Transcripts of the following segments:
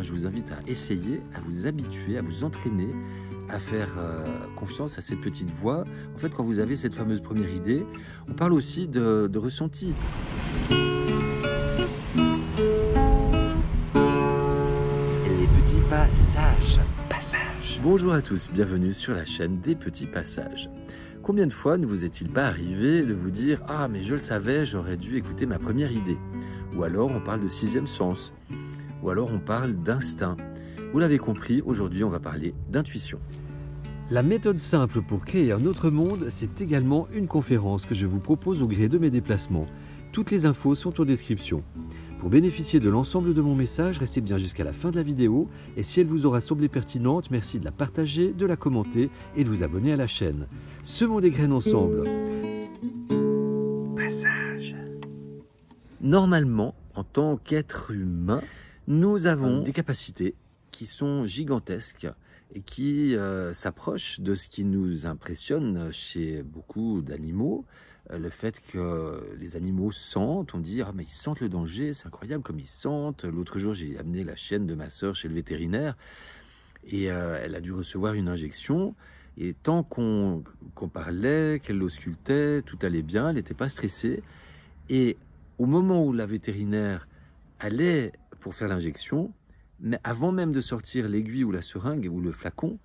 je vous invite à essayer, à vous habituer, à vous entraîner, à faire confiance à cette petite voix. En fait, quand vous avez cette fameuse première idée, on parle aussi de ressenti. Les petits passages. Bonjour à tous, bienvenue sur la chaîne des petits passages. Combien de fois ne vous est-il pas arrivé de vous dire « Ah, mais je le savais, j'aurais dû écouter ma première idée » ou alors on parle de sixième sens, ou alors on parle d'instinct. Vous l'avez compris, aujourd'hui on va parler d'intuition. La méthode simple pour créer un autre monde, c'est également une conférence que je vous propose au gré de mes déplacements. Toutes les infos sont en description. Pour bénéficier de l'ensemble de mon message, restez bien jusqu'à la fin de la vidéo et si elle vous aura semblé pertinente, merci de la partager, de la commenter et de vous abonner à la chaîne. Semons des graines ensemble. Passage. Normalement, en tant qu'être humain, nous avons des capacités qui sont gigantesques et qui s'approchent de ce qui nous impressionne chez beaucoup d'animaux. Le fait que les animaux sentent, on dit « Ah mais ils sentent le danger, c'est incroyable comme ils sentent ». L'autre jour, j'ai amené la chienne de ma sœur chez le vétérinaire et elle a dû recevoir une injection. Et tant qu'on parlait, qu'elle l'auscultait, tout allait bien, elle n'était pas stressée. Et au moment où la vétérinaire allait pour faire l'injection, mais avant même de sortir l'aiguille ou la seringue ou le flacon,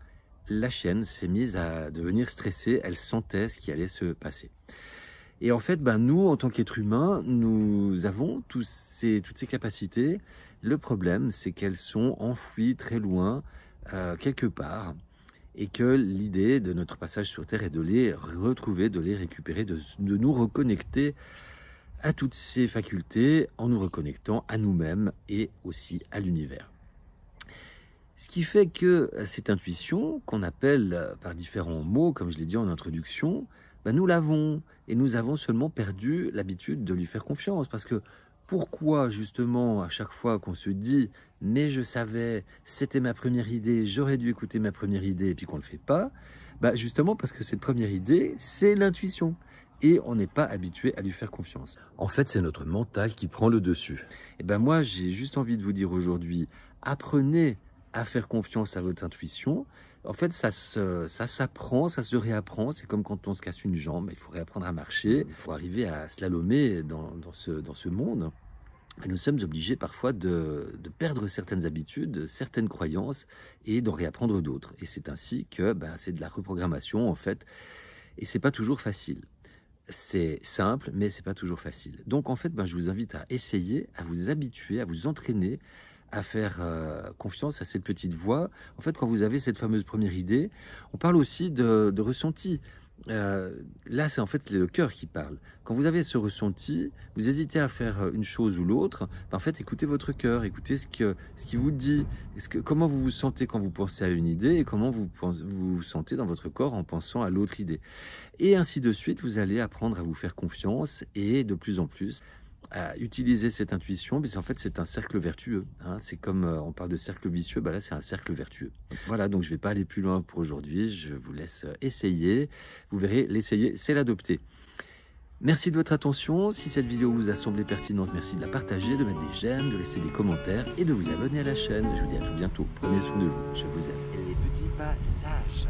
la chienne s'est mise à devenir stressée, elle sentait ce qui allait se passer. Et en fait, nous, en tant qu'êtres humains, nous avons toutes ces capacités. Le problème, c'est qu'elles sont enfouies très loin, quelque part, et que l'idée de notre passage sur Terre est de les retrouver, de les récupérer, de nous reconnecter à toutes ces facultés en nous reconnectant à nous-mêmes et aussi à l'univers. Ce qui fait que cette intuition, qu'on appelle par différents mots, comme je l'ai dit en introduction, nous l'avons et nous avons seulement perdu l'habitude de lui faire confiance. Parce que pourquoi justement à chaque fois qu'on se dit « mais je savais, c'était ma première idée, j'aurais dû écouter ma première idée » et puis qu'on ne le fait pas, justement parce que cette première idée, c'est l'intuition. Et on n'est pas habitué à lui faire confiance. En fait, c'est notre mental qui prend le dessus. Et moi, j'ai juste envie de vous dire aujourd'hui, apprenez à faire confiance à votre intuition. En fait, ça s'apprend, ça se réapprend. C'est comme quand on se casse une jambe, il faut réapprendre à marcher. Pour arriver à slalomer dans ce monde, nous sommes obligés parfois de perdre certaines habitudes, certaines croyances et d'en réapprendre d'autres. Et c'est ainsi que c'est de la reprogrammation en fait. Et c'est pas toujours facile. C'est simple, mais c'est pas toujours facile. Donc en fait, je vous invite à essayer, à vous habituer, à vous entraîner, à faire confiance à cette petite voix. En fait, quand vous avez cette fameuse première idée, on parle aussi de ressenti. Là, c'est en fait le cœur qui parle. Quand vous avez ce ressenti, vous hésitez à faire une chose ou l'autre, en fait, écoutez votre cœur, écoutez ce qui vous dit, comment vous vous sentez quand vous pensez à une idée et comment vous vous sentez dans votre corps en pensant à l'autre idée. Et ainsi de suite, vous allez apprendre à vous faire confiance et de plus en plus à utiliser cette intuition, mais en fait c'est un cercle vertueux. C'est comme on parle de cercle vicieux, là c'est un cercle vertueux. Voilà, donc je ne vais pas aller plus loin pour aujourd'hui, je vous laisse essayer. Vous verrez, l'essayer, c'est l'adopter. Merci de votre attention. Si cette vidéo vous a semblé pertinente, merci de la partager, de mettre des j'aime, de laisser des commentaires et de vous abonner à la chaîne. Je vous dis à tout bientôt. Prenez soin de vous. Je vous aime. Les petits passages.